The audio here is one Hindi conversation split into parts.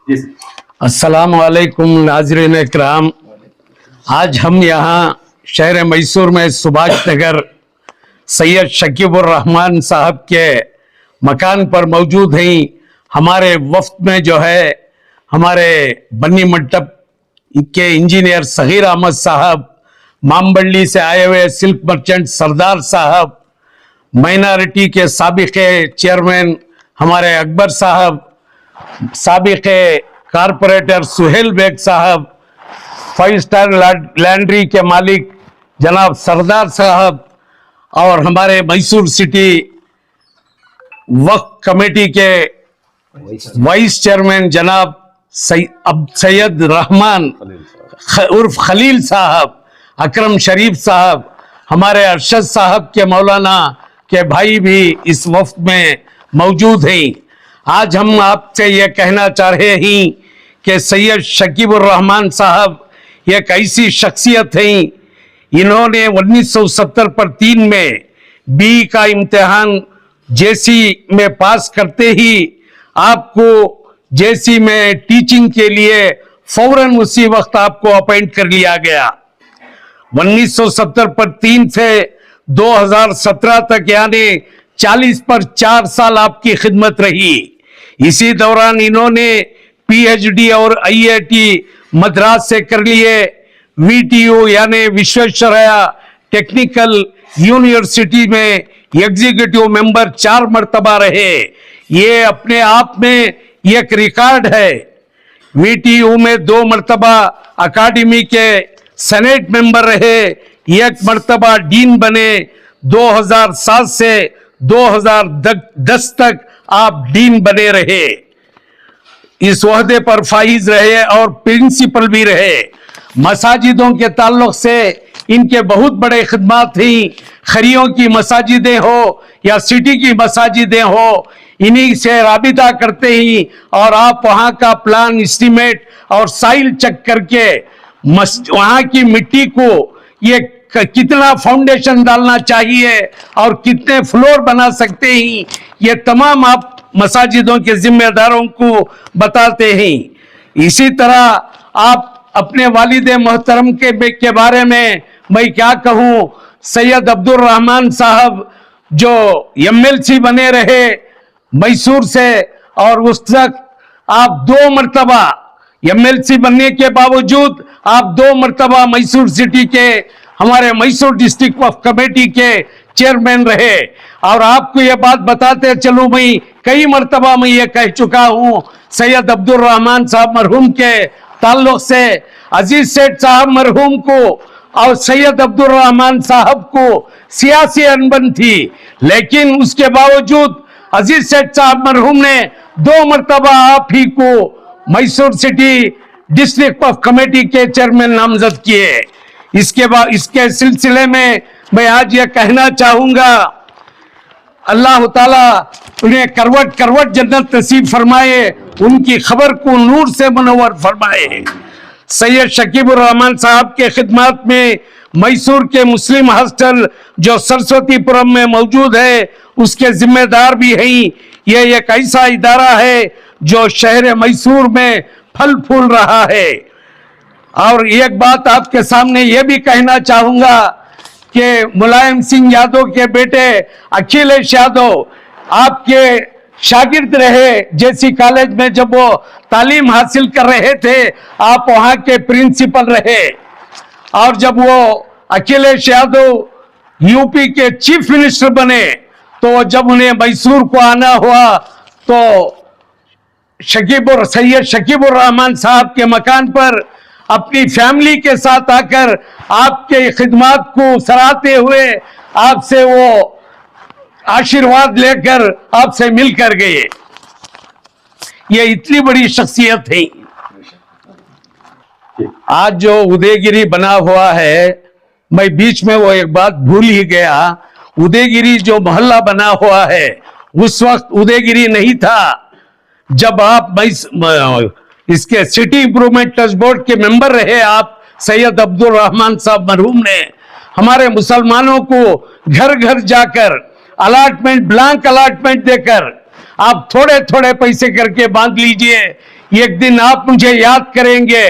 अस्सलाम वालेकुम नाज़रीन इकराम। आज हम यहाँ शहर मैसूर में सुभाष नगर सैयद शकीबुर रहमान साहब के मकान पर मौजूद हैं। हमारे वफ्द में जो है हमारे बन्नी मंडप के इंजीनियर सगीर अहमद साहब, मामबल्ली से आए हुए सिल्क मर्चेंट सरदार साहब, माइनॉरिटी के साबिक़ चेयरमैन हमारे अकबर साहब, साबिक़ कारपोरेटर सुहेल बेग साहब, 5 स्टार लैंड्री के मालिक जनाब सरदार साहब और हमारे मैसूर सिटी वक्फ कमेटी के वाइस चेयरमैन जनाब सैयद रहमान उर्फ खलील साहब, अकरम शरीफ साहब, हमारे अरशद साहब के मौलाना के भाई भी इस वफ्द में मौजूद हैं। आज हम आपसे ये कहना चाह रहे हैं कि सैयद शकीबुर रहमान साहब एक ऐसी शख्सियत हैं, इन्होंने 1970 पर 3 में बी का इम्तिहान जेसी में पास करते ही आपको जेसी में टीचिंग के लिए फौरन उसी वक्त आपको अपॉइंट कर लिया गया। 1970 पर 3 से 2017 तक यानी 40 पर 4 साल आपकी खिदमत रही। इसी दौरान इन्होंने पीएचडी और आईआईटी मद्रास से कर लिए। वीटीयू यानी विश्वेश्वरैया टेक्निकल यूनिवर्सिटी में एग्जीक्यूटिव मेंबर 4 मर्तबा रहे। ये अपने आप में एक रिकॉर्ड है। वीटीयू में 2 मर्तबा अकादमी के सेनेट मेंबर रहे, 1 मर्तबा डीन बने। 2007 से 2010 तक आप डीन बने रहे, इस ओहदे पर फाइज रहे और प्रिंसिपल भी रहे। मसाजिदों के ताल्लुक से इनके बहुत बड़े खिदमात थी। खरियों की मसाजिदें हो या सिटी की मसाजिदें हो, इन्हीं से राबिता करते ही और आप वहां का प्लान एस्टीमेट और साइल चेक करके वहां की मिट्टी को ये कितना फाउंडेशन डालना चाहिए और कितने फ्लोर बना सकते हैं, ये तमाम आप मसाजिदों के जिम्मेदारों को बताते हैं। इसी तरह आप अपने वालिद मोहतरम के बारे में मैं क्या कहूँ, सैयद अब्दुल रहमान साहब जो एमएलसी बने रहे मैसूर से, और उस तक आप 2 मर्तबा एमएलसी बनने के बावजूद आप 2 मर्तबा मैसूर सिटी के हमारे मैसूर डिस्ट्रिक्ट वक्फ कमेटी के चेयरमैन रहे। और आपको ये बात बताते चलूं, मैं कई मर्तबा मैं ये कह चुका हूं, सैयद अब्दुल रहमान साहब मरहूम के ताल्लुक से अजीज सेठ साहब मरहूम को और सैयद अब्दुल रहमान साहब को सियासी अनबन थी, लेकिन उसके बावजूद अजीज सेठ साहब मरहूम ने 2 मर्तबा आप ही को मैसूर सिटी डिस्ट्रिक्ट वक्फ कमेटी के चेयरमैन नामजद किए। इसके बाद इसके सिलसिले में मैं आज ये कहना चाहूंगा, अल्लाह ताला उन्हें करवट करवट जन्नत नसीब फरमाए, उनकी खबर को नूर से मुनव्वर फरमाए। सैयद शकीबुर रहमान साहब के खिदमत में मैसूर के मुस्लिम हॉस्टल जो सरस्वतीपुरम में मौजूद है उसके जिम्मेदार भी हैं। यह एक ऐसा इदारा है जो शहर मैसूर में फल फूल रहा है। और एक बात आपके सामने यह भी कहना चाहूंगा कि मुलायम सिंह यादव के बेटे अखिलेश यादव आपके शागिर्द रहे। जेसी कॉलेज में जब वो तालीम हासिल कर रहे थे आप वहां के प्रिंसिपल रहे, और जब वो अखिलेश यादव यूपी के चीफ मिनिस्टर बने तो जब उन्हें मैसूर को आना हुआ तो सैयद शकीबुर रहमान साहब के मकान पर अपनी फैमिली के साथ आकर आपके खिदमात को सराहते हुए आपसे वो आशीर्वाद लेकर आपसे मिलकर गए। ये इतनी बड़ी शख्सियत है। आज जो उदयगिरी बना हुआ है, मैं बीच में वो एक बात भूल ही गया, उदयगिरी जो मोहल्ला बना हुआ है उस वक्त उदयगिरी नहीं था। जब आप इसके सिटी इंप्रूवमेंट ट्रस्ट बोर्ड के मेंबर रहे आप सैयद अब्दुल रहमान साहब मरहूम ने हमारे मुसलमानों को घर घर जाकर अलॉटमेंट, ब्लैंक अलॉटमेंट देकर आप थोड़े थोड़े पैसे करके बांध लीजिए, एक दिन आप मुझे याद करेंगे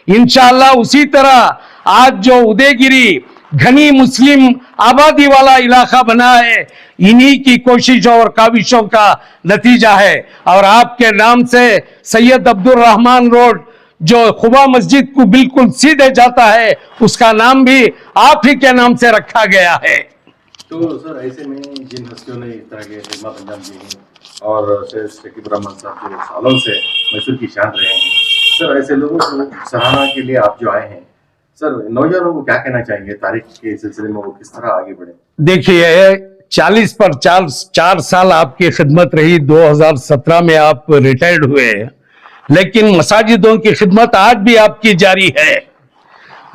इंशाअल्लाह। उसी तरह आज जो उदयगिरी घनी मुस्लिम आबादी वाला इलाका बना है, इन्हीं की कोशिशों और काविशों का नतीजा है। और आपके नाम से सैयद अब्दुल रहमान रोड जो खुबा मस्जिद को बिल्कुल सीधे जाता है, उसका नाम भी आप ही के नाम से रखा गया है। तो सर ऐसे में जिन हस्तियों ने इस तरह के खिदमत अंजाम दी हैं और शकीब रहमान साहब जो सालों से मैसूर की शान रहे हैं, सर ऐसे लोगों को सराहना के लिए आप जो आए हैं, सर नौजवानों को क्या कहना चाहेंगे तारीख के सिलसिले में, वो किस तरह आगे बढ़े? देखिए 40 पर 4 साल आपकी खिदमत रही, 2017 में आप रिटायर्ड हुए, लेकिन मसाजिदों की खिदमत आज भी आपकी जारी है।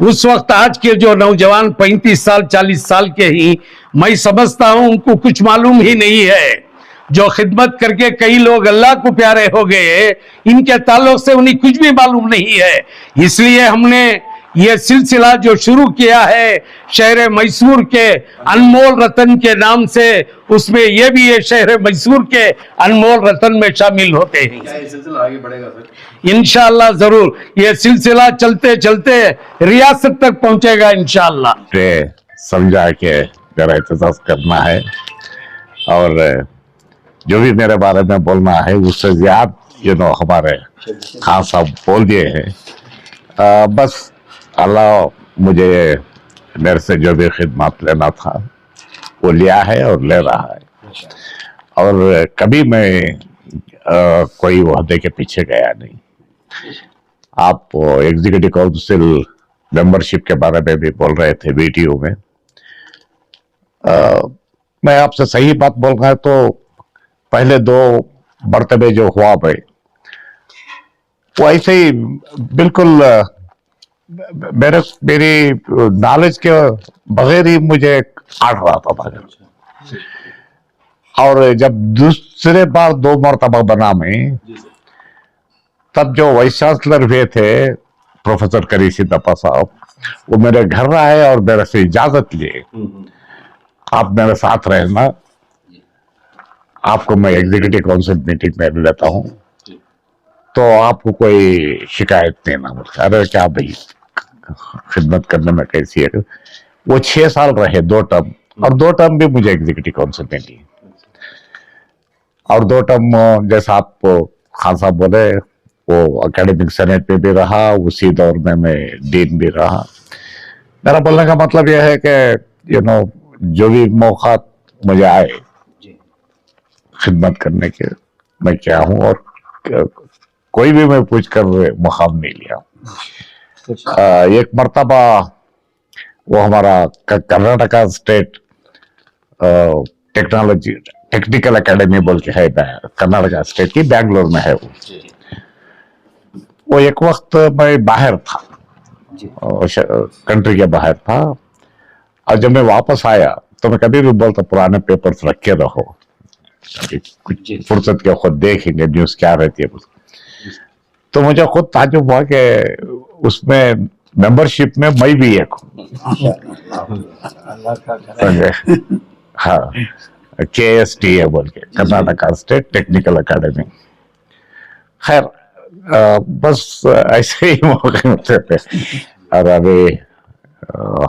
उस वक्त आज के जो नौजवान 35 साल 40 साल के ही, मैं समझता हूं उनको कुछ मालूम ही नहीं है। जो खिदमत करके कई लोग अल्लाह को प्यारे हो गए, इनके ताल्लुक से उन्हें कुछ भी मालूम नहीं है। इसलिए हमने ये सिलसिला जो शुरू किया है शहर मैसूर के अनमोल रतन के नाम से, उसमें ये भी ये शहर मैसूर के अनमोल रतन में शामिल होते हैं। क्या ये सिलसिला आगे बढ़ेगा सर? इंशाअल्लाह जरूर ये सिलसिला चलते चलते रियासत तक पहुंचेगा इंशाअल्लाह। समझा के मेरा एहतसास करना है और जो भी मेरे बारे में बोलना है उससे ज्यादा हमारे खान साहब बोल दिए हैं। बस अल्लाह मुझे मेरे से जो भी खिदमत लेना था वो लिया है और ले रहा है, और कभी मैं कोई वहदे के पीछे गया नहीं। आप एग्जीक्यूटिव काउंसिल मेंबरशिप के बारे में भी बोल रहे थे वीडियो में। मैं आपसे सही बात बोल रहा है तो पहले 2 मर्तबे जो हुआ भाई, वो ऐसे ही बिल्कुल मेरी नॉलेज के बगैर ही मुझे आठ रहा था भाई। और जब दूसरे बार 2 मर्तबा बना मैं, तब जो वाइस चांसलर हुए थे प्रोफेसर करी सिद्धप्पा साहब, वो मेरे घर आए और मेरे से इजाजत लिए, आप मेरे साथ रहना, आपको मैं एग्जीक्यूटिव काउंसिल मीटिंग में लेता हूं तो आपको कोई शिकायत नहीं ना। बोलते अरे क्या भाई खिदमत करने में कैसी है। वो 6 साल रहे, 2 टर्म, और 2 टर्म भी मुझे एग्जीक्यूटिव काउंसिल में दी, और 2 टर्म जैसा आप खान साहब बोले वो एकेडमिक सेनेट में भी रहा, उसी दौर में मैं डीन भी रहा। मेरा बोलने का मतलब यह है कि जो भी मौका मुझे आए खिदमत करने के, मैं क्या हूं, और कोई भी मैं पूछ कर मुकाम नहीं लिया। एक मर्तबा वो हमारा कर्नाटका स्टेट टेक्निकल एकेडमी बोल के है, कर्नाटका स्टेट की बैंगलोर में है वो एक वक्त मैं बाहर था, कंट्री के बाहर था, और जब मैं वापस आया तो मैं कभी भी बोलता पुराने पेपर्स रख के रहो, कुछ फुर्सत के खुद देखेंगे न्यूज क्या रहती है। तो मुझे खुद ताजुब हुआ कि उसमें मेंबरशिप में मैं भी एक हूँ। हाँ, KSTA बोल के, कर्नाटका स्टेट टेक्निकल एकेडमी। खैर बस ऐसे ही मौके मिलते थे। और अभी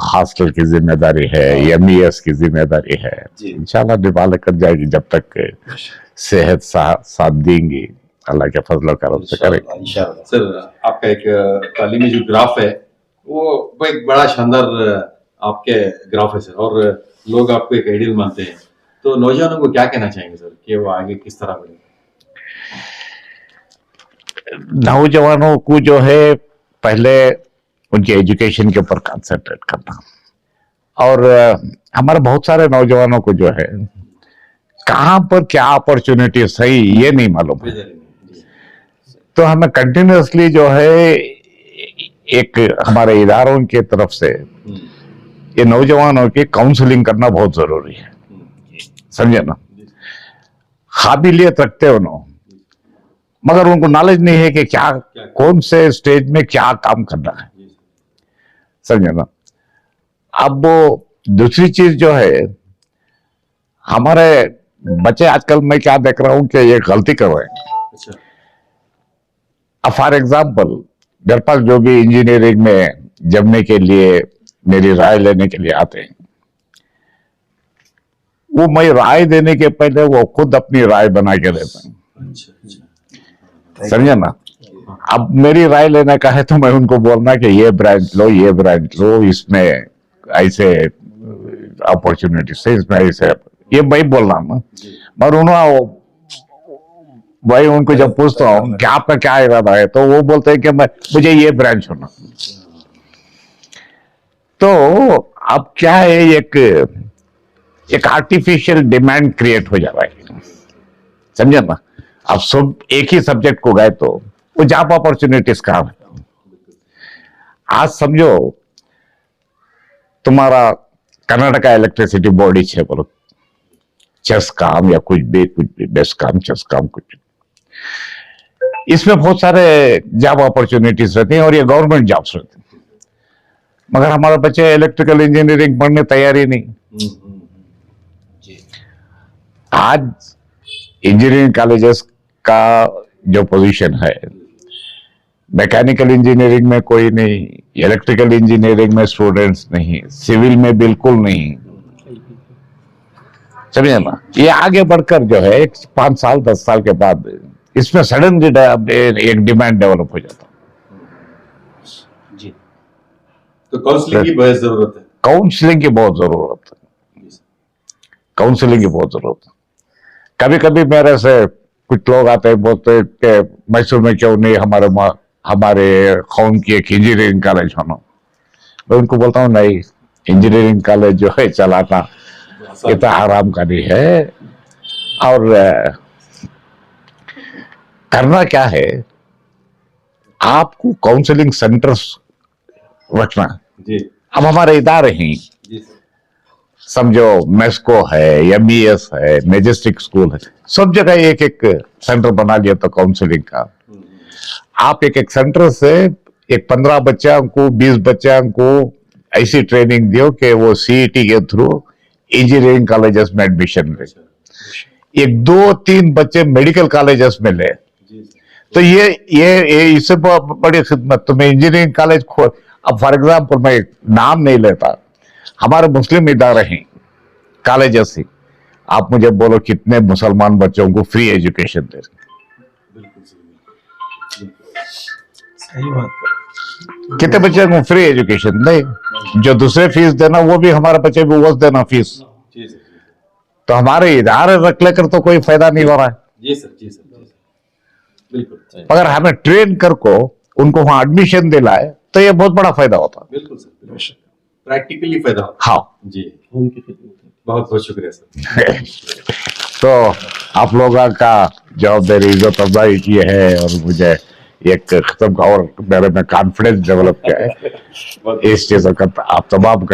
हॉस्टल की जिम्मेदारी है, MES की जिम्मेदारी है, इंशाल्लाह निभा कर जाएगी जब तक सेहत साथ देंगी, अल्लाह के फजल करम से करेंगे। सर आपका एक तालीमी जो ग्राफ है वो एक बड़ा शानदार आपके ग्राफ है सर, और लोग आपको एक आइडियल मानते हैं, तो नौजवानों को क्या कहना चाहेंगे सर कि वो आगे किस तरह बढ़े? नौजवानों को जो है पहले उनके एजुकेशन के ऊपर कंसंट्रेट करना, और हमारे बहुत सारे नौजवानों को जो है कहां पर क्या अपॉर्चुनिटी सही ये नहीं मालूम है। तो हमें कंटिन्यूअसली जो है एक हमारे इदारों की तरफ से ये नौजवानों की काउंसलिंग करना बहुत जरूरी है, समझे ना। काबिलियत रखते हो ना, मगर उनको नॉलेज नहीं है कि क्या कौन से स्टेज में क्या काम करना है, समझे ना। अब वो दूसरी चीज जो है, हमारे बच्चे आजकल मैं क्या देख रहा हूं कि ये गलती कर रहे हैं। अब फॉर एग्जाम्पल मेरे पास जो भी इंजीनियरिंग में जमने के लिए मेरी राय लेने के लिए आते हैं, वो मैं राय देने के पहले वो खुद अपनी राय बना के देते हैं। समझे ना? अब मेरी राय लेने का है तो मैं उनको बोलना कि ये ब्रांच लो, ये ब्रांच लो, इसमें ऐसे अपॉर्चुनिटी से, इसमें ऐसे, ये मैं बोल रहा हूँ। मगर उन्होंने भाई उनको जब पूछता हूँ कि आपका क्या इरादा है, तो वो बोलते हैं कि मुझे ये ब्रांच होना। तो अब क्या है, एक आर्टिफिशियल डिमांड क्रिएट हो जा रहा है। समझे ना? अब सब एक ही सब्जेक्ट को गए तो वो जॉब अपॉर्चुनिटीज कहां है? आज समझो तुम्हारा कर्नाटका इलेक्ट्रिसिटी बोर्ड है, बोलो चेस काम या कुछ भी बेस्ट काम, चेस काम कुछ, इसमें बहुत सारे जॉब अपॉर्चुनिटीज रहती हैं और ये गवर्नमेंट जॉब्स रहती हैं। मगर हमारे बच्चे इलेक्ट्रिकल इंजीनियरिंग पढ़ने तैयार ही नहीं। आज इंजीनियरिंग कॉलेजेस का जो पोजीशन है, मैकेनिकल इंजीनियरिंग में कोई नहीं, इलेक्ट्रिकल इंजीनियरिंग में स्टूडेंट्स नहीं, सिविल में बिल्कुल नहीं। समझे ना? ये आगे बढ़कर जो है 5 साल 10 साल के बाद इसमें सडनली एक डिमांड डेवलप हो जाता। जी, तो काउंसलिंग की बहुत जरूरत है। काउंसलिंग की बहुत जरूरत है। काउंसलिंग की बहुत जरूरत है। कभी कभी मेरे से कुछ लोग आते हैं, बोलते हैं कि मैसूर में क्यों नहीं हमारे कौन की एक इंजीनियरिंग कॉलेज होना। मैं उनको बोलता हूँ नहीं, इंजीनियरिंग कॉलेज जो है चलाना इतना आराम का नहीं है। और करना क्या है, आपको काउंसलिंग सेंटर्स रखना। जी। अब हमारे इदारे हैं, जी समझो मेस्को है, MBS है, मैजेस्टिक स्कूल है, सब जगह एक एक सेंटर बना लिया तो काउंसलिंग का। आप एक एक सेंटर से एक 15 बच्चा को 20 बच्चा को ऐसी ट्रेनिंग दियो कि वो CET के थ्रू इंजीनियरिंग कॉलेजेस में एडमिशन ले, एक 2-3 बच्चे मेडिकल कॉलेजेस में ले, तो ये इससे बड़ी खिदमत। तो मैं इंजीनियरिंग कॉलेज खोल, अब फॉर एग्जाम्पल मैं नाम नहीं लेता, हमारे मुस्लिम इदारे हैं, कॉलेजेस ही, आप मुझे बोलो कितने मुसलमान बच्चों को फ्री एजुकेशन दे रहे? सही बात। कितने बच्चे को फ्री एजुकेशन नहीं? जो दूसरे फीस देना वो भी हमारे बच्चे को वो देना फीस। तो हमारे इदारे रख लेकर तो कोई फायदा नहीं हो रहा है। जी सर, जी सर, जी सर, बिल्कुल। अगर हमें ट्रेन कर को उनको वहां एडमिशन दिलाए तो ये बहुत बड़ा फायदा होता। बिल्कुल सर, प्रैक्टिकली फायदा होता। हाँ जी, बहुत बहुत शुक्रिया सर। तो आप लोगों का जवाबदारी इज्जत अफजाई की है और मुझे एक खत्म का और मेरे में कॉन्फिडेंस डेवलप किया है। इस चीजों का आप तमाम